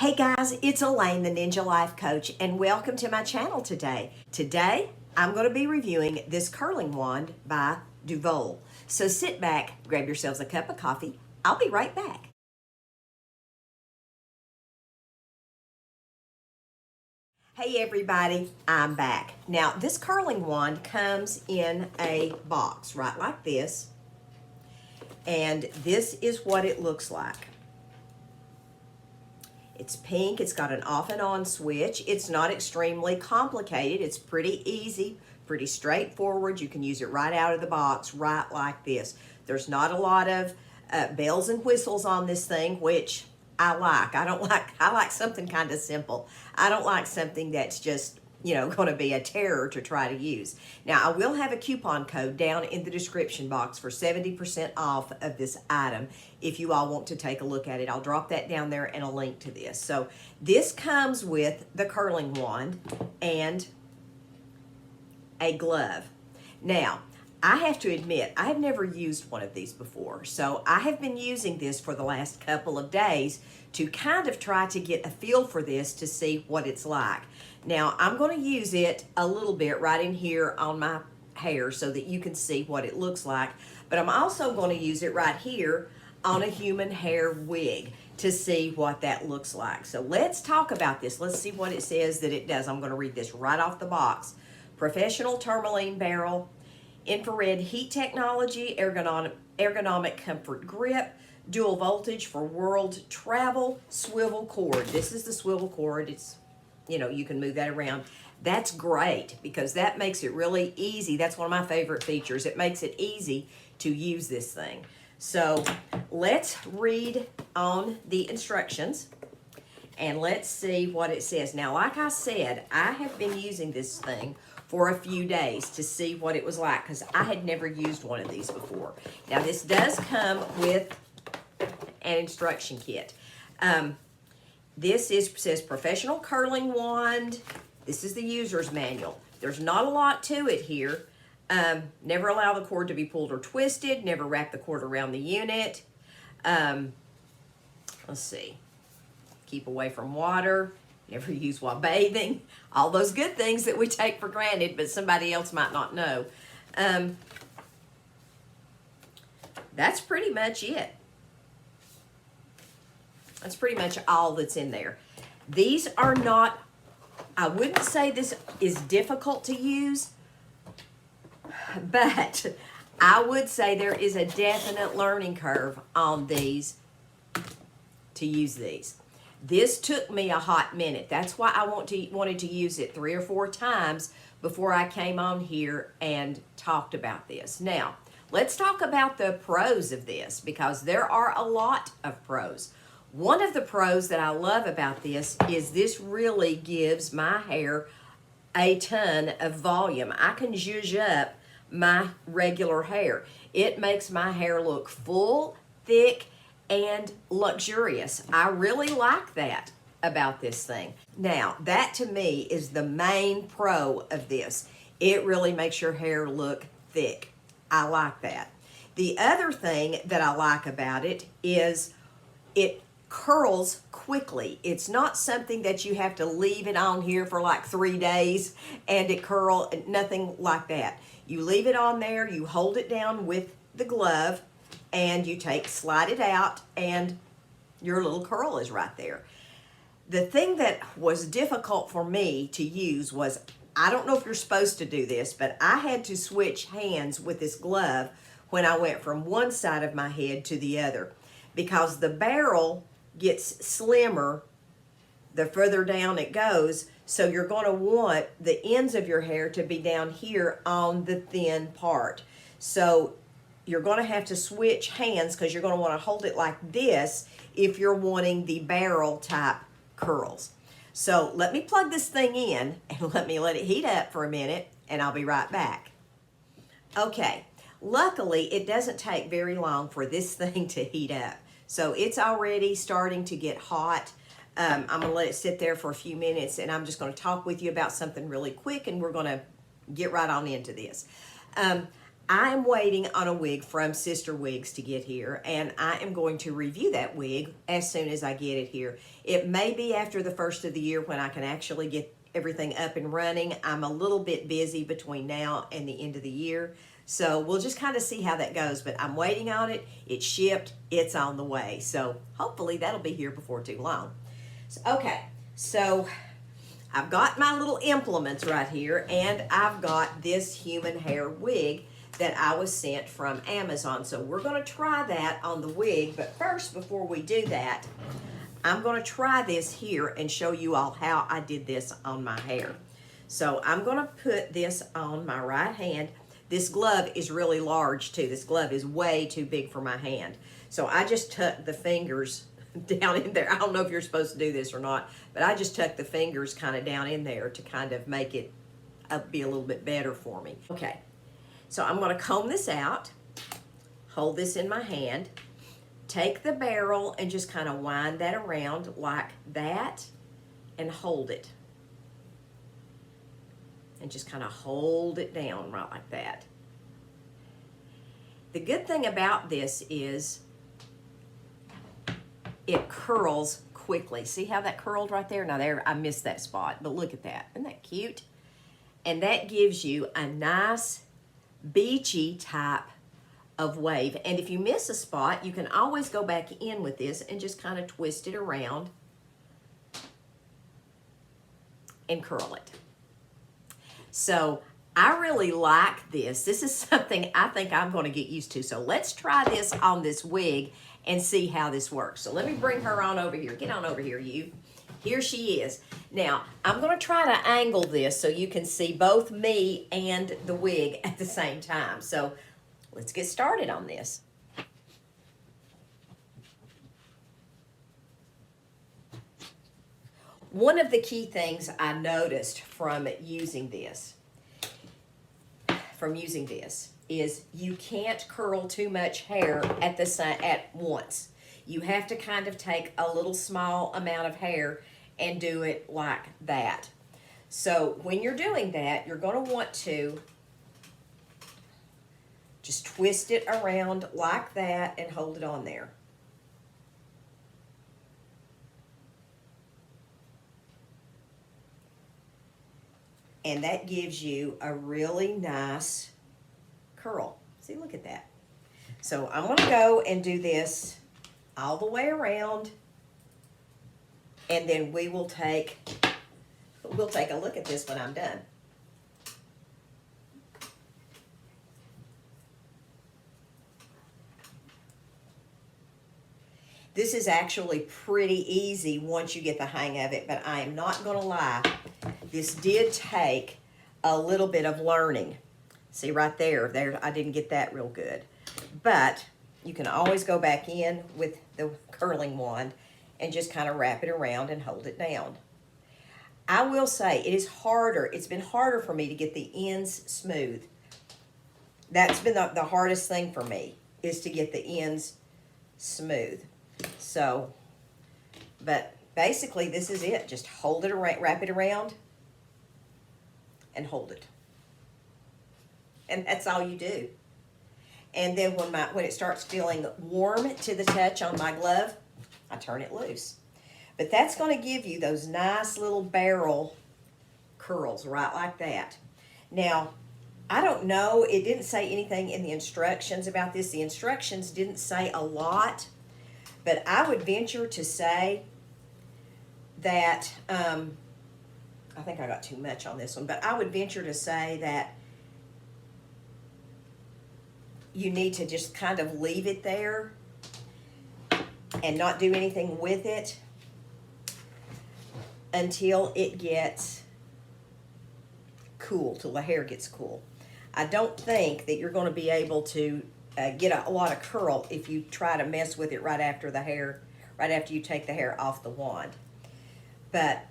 Hey guys, it's Elaine, the Ninja Life Coach, and welcome to my channel today. Today, I'm going to be reviewing this curling wand by Duvolle. So sit back, grab yourselves a cup of coffee. I'll be right back. Hey everybody, I'm back. Now, this curling wand comes in a box right like this, and this is what it looks like. It's pink, it's got an off and on switch. It's not extremely complicated. It's pretty easy, pretty straightforward. You can use it right out of the box, right like this. There's not a lot of bells and whistles on this thing, which I like. I like something kind of simple. I don't like something that's just, going to be a terror to try to use. Now, I will have a coupon code down in the description box for 70% off of this item. If you all want to take a look at it, I'll drop that down there and a link to this. So this comes with the curling wand and a glove. Now, I have to admit, I have never used one of these before. So I have been using this for the last couple of days to kind of try to get a feel for this to see what it's like. Now, I'm going to use it a little bit right in here on my hair so that you can see what it looks like. But I'm also going to use it right here on a human hair wig to see what that looks like. So let's talk about this. Let's see what it says that it does. I'm going to read this right off the box. Professional tourmaline barrel, infrared heat technology, ergonomic comfort grip, dual voltage for world travel, swivel cord. This is the swivel cord. It's, you can move that around. That's great because that makes it really easy. That's one of my favorite features. It makes it easy to use this thing. So let's read on the instructions and let's see what it says. Now, like I said, I have been using this thing for a few days to see what it was like because I had never used one of these before. Now, this does come with an instruction kit. This says professional curling wand. This is the user's manual. There's not a lot to it here. Never allow the cord to be pulled or twisted. Never wrap the cord around the unit. Let's see. Keep away from water. Never use while bathing. All those good things that we take for granted, but somebody else might not know. That's pretty much it. That's pretty much all that's in there. These are not, I wouldn't say this is difficult to use, but I would say there is a definite learning curve on these to use these. This took me a hot minute. That's why I wanted to use it 3 or 4 times before I came on here and talked about this. Now, let's talk about the pros of this because there are a lot of pros. One of the pros that I love about this is this really gives my hair a ton of volume. I can zhuzh up my regular hair. It makes my hair look full, thick, and luxurious. I really like that about this thing. Now, that to me is the main pro of this. It really makes your hair look thick. I like that. The other thing that I like about it is it curls quickly. It's not something that you have to leave it on here for like 3 days and it curl, nothing like that. You leave it on there, you hold it down with the glove, and you slide it out, and your little curl is right there. The thing that was difficult for me to use was, I don't know if you're supposed to do this, but I had to switch hands with this glove when I went from one side of my head to the other because the barrel gets slimmer the further down it goes, so you're going to want the ends of your hair to be down here on the thin part. So you're going to have to switch hands because you're going to want to hold it like this if you're wanting the barrel type curls. So let me plug this thing in and let it heat up for a minute and I'll be right back. Okay, luckily it doesn't take very long for this thing to heat up. So it's already starting to get hot. I'm going to let it sit there for a few minutes and I'm just going to talk with you about something really quick and we're going to get right on into this. I am waiting on a wig from Sister Wigs to get here, and I am going to review that wig as soon as I get it here. It may be after the first of the year when I can actually get everything up and running. I'm a little bit busy between now and the end of the year, so we'll just kind of see how that goes, but I'm waiting on it. It's shipped. It's on the way, so hopefully that'll be here before too long. So I've got my little implements right here, and I've got this human hair wig that I was sent from Amazon. So we're going to try that on the wig, but first, before we do that, I'm going to try this here and show you all how I did this on my hair. So I'm going to put this on my right hand. This glove is really large too. This glove is way too big for my hand. So I just tuck the fingers down in there. I don't know if you're supposed to do this or not, but I just tuck the fingers kind of down in there to kind of make it be a little bit better for me. Okay. So I'm going to comb this out, hold this in my hand, take the barrel and just kind of wind that around like that and hold it. And just kind of hold it down right like that. The good thing about this is it curls quickly. See how that curled right there? Now there, I missed that spot, but look at that. Isn't that cute? And that gives you a nice beachy type of wave. And if you miss a spot, you can always go back in with this and just kind of twist it around and curl it. So I really like this. This is something I think I'm going to get used to. So let's try this on this wig and see how this works. So let me bring her on over here. Get on over here, you. Here she is. Now, I'm going to try to angle this so you can see both me and the wig at the same time. So let's get started on this. One of the key things I noticed from using this is you can't curl too much hair at once. You have to kind of take a little small amount of hair and do it like that. So when you're doing that, you're going to want to just twist it around like that and hold it on there. And that gives you a really nice curl. See, look at that. So I'm going to go and do this all the way around, and then we'll take a look at this when I'm done. This is actually pretty easy once you get the hang of it, but I am not going to lie. This did take a little bit of learning. See right there, I didn't get that real good. But you can always go back in with the curling wand and just kind of wrap it around and hold it down. I will say it's been harder for me to get the ends smooth. That's been the hardest thing for me, is to get the ends smooth. So, but basically this is it. Just hold it around, wrap it around, and hold it. And that's all you do. And then when it starts feeling warm to the touch on my glove, I turn it loose. But that's going to give you those nice little barrel curls right like that. Now, I don't know, it didn't say anything in the instructions about this. The instructions didn't say a lot, but I would venture to say that, I think I got too much on this one, but I would venture to say that you need to just kind of leave it there and not do anything with it until it gets cool, till the hair gets cool. I don't think that you're going to be able to get a lot of curl if you try to mess with it right after you take the hair off the wand. But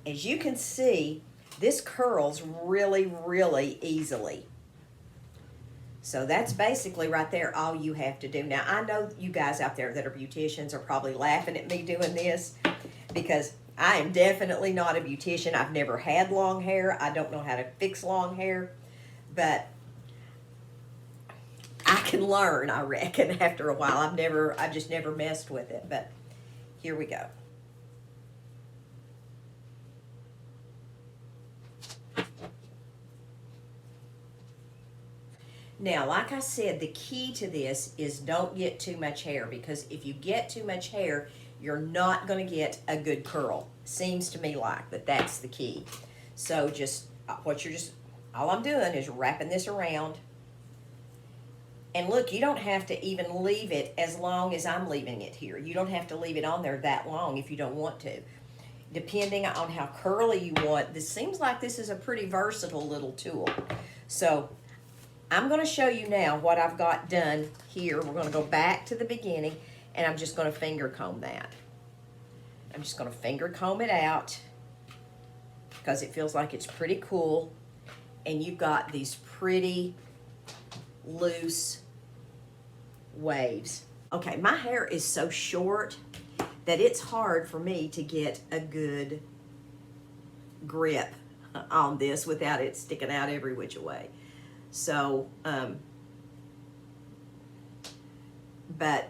as you can see, this curls really, really easily. So that's basically right there all you have to do. Now, I know you guys out there that are beauticians are probably laughing at me doing this because I am definitely not a beautician. I've never had long hair. I don't know how to fix long hair. But can learn, I reckon, after a while. I've just never messed with it, but here we go. Now, like I said, the key to this is don't get too much hair, because if you get too much hair, you're not going to get a good curl. Seems to me like, but that's the key. So all I'm doing is wrapping this around. And look, you don't have to even leave it as long as I'm leaving it here. You don't have to leave it on there that long if you don't want to. Depending on how curly you want, this seems like this is a pretty versatile little tool. So I'm going to show you now what I've got done here. We're going to go back to the beginning, and I'm just going to finger comb that. I'm just going to finger comb it out because it feels like it's pretty cool. And you've got these pretty loose waves. Okay, my hair is so short that it's hard for me to get a good grip on this without it sticking out every which way. So, but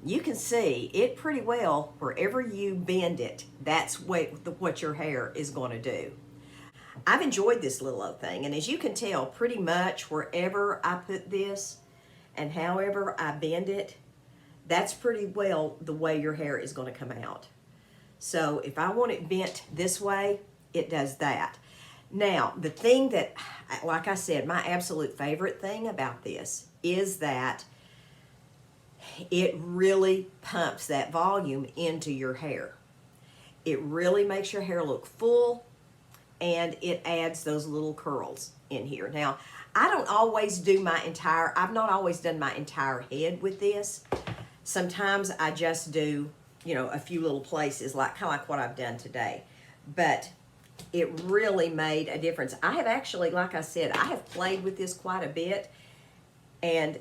you can see it pretty well wherever you bend it, that's what your hair is going to do. I've enjoyed this little old thing, and as you can tell, pretty much wherever I put this and however I bend it, that's pretty well the way your hair is going to come out. So if I want it bent this way, it does that. Now, the thing that, like I said, my absolute favorite thing about this is that it really pumps that volume into your hair. It really makes your hair look full, and it adds those little curls in here. Now, I don't always do I've not always done my entire head with this. Sometimes I just do, a few little places, kind of like what I've done today. But it really made a difference. I have actually, like I said, I have played with this quite a bit, and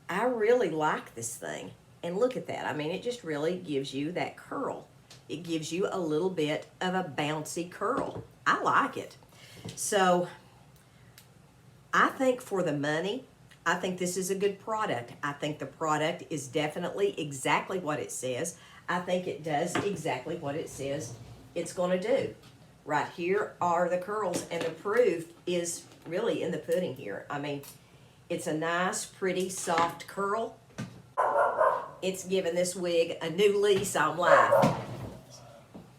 I really like this thing. And look at that. I mean, it just really gives you that curl. It gives you a little bit of a bouncy curl. I like it. So I think for the money, I think this is a good product. I think the product is definitely exactly what it says. I think it does exactly what it says it's going to do. Right here are the curls, and the proof is really in the pudding here. I mean, it's a nice, pretty, soft curl. It's given this wig a new lease on life.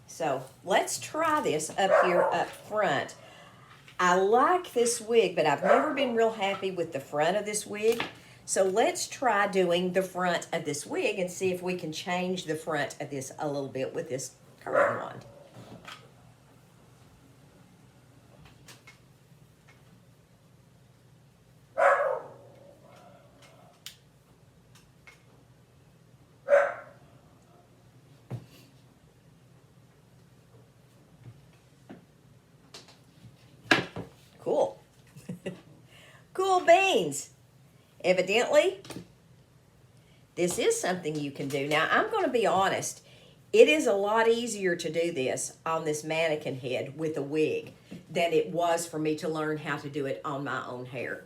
So let's try this up here up front. I like this wig, but I've never been real happy with the front of this wig. So let's try doing the front of this wig and see if we can change the front of this a little bit with this curling wand. Cool. Cool beans. Evidently, this is something you can do. Now, I'm going to be honest. It is a lot easier to do this on this mannequin head with a wig than it was for me to learn how to do it on my own hair.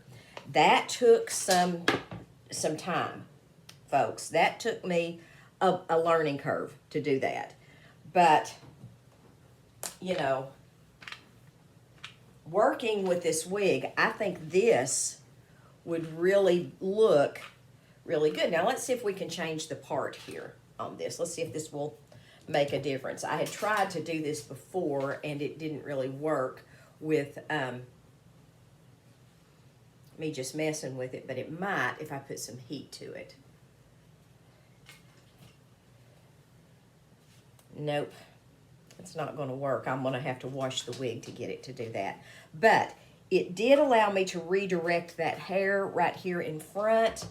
That took some time, folks. That took me a learning curve to do that. But, working with this wig, I think this would really look really good. Now, let's see if we can change the part here on this. Let's see if this will make a difference. I had tried to do this before, and it didn't really work with me just messing with it, but it might if I put some heat to it. Nope. It's not going to work. I'm going to have to wash the wig to get it to do that. But it did allow me to redirect that hair right here in front,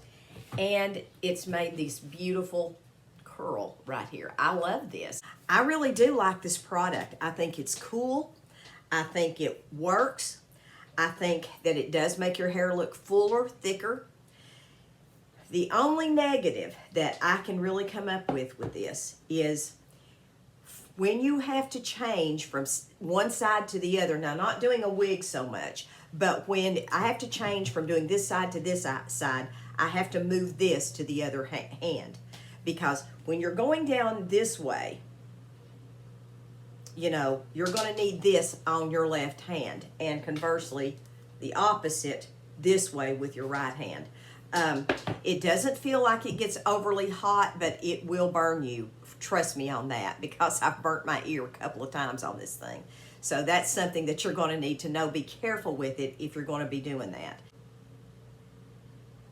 and it's made this beautiful curl right here. I love this. I really do like this product. I think it's cool. I think it works. I think that it does make your hair look fuller, thicker. The only negative that I can really come up with this is when you have to change from one side to the other, now not doing a wig so much, but when I have to change from doing this side to this side, I have to move this to the other hand, because when you're going down this way, you know, you're going to need this on your left hand, and conversely, the opposite this way with your right hand. It doesn't feel like it gets overly hot, but it will burn you. Trust me on that, because I've burnt my ear a couple of times on this thing. So that's something that you're going to need to know. Be careful with it if you're going to be doing that.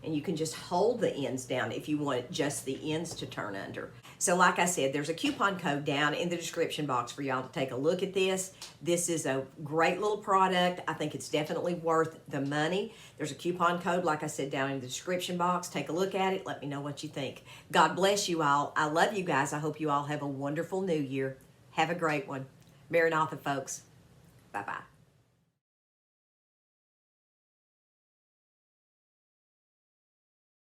And you can just hold the ends down if you want just the ends to turn under. So like I said, there's a coupon code down in the description box for y'all to take a look at this. This is a great little product. I think it's definitely worth the money. There's a coupon code, like I said, down in the description box. Take a look at it. Let me know what you think. God bless you all. I love you guys. I hope you all have a wonderful new year. Have a great one. Maranatha, folks. Bye-bye.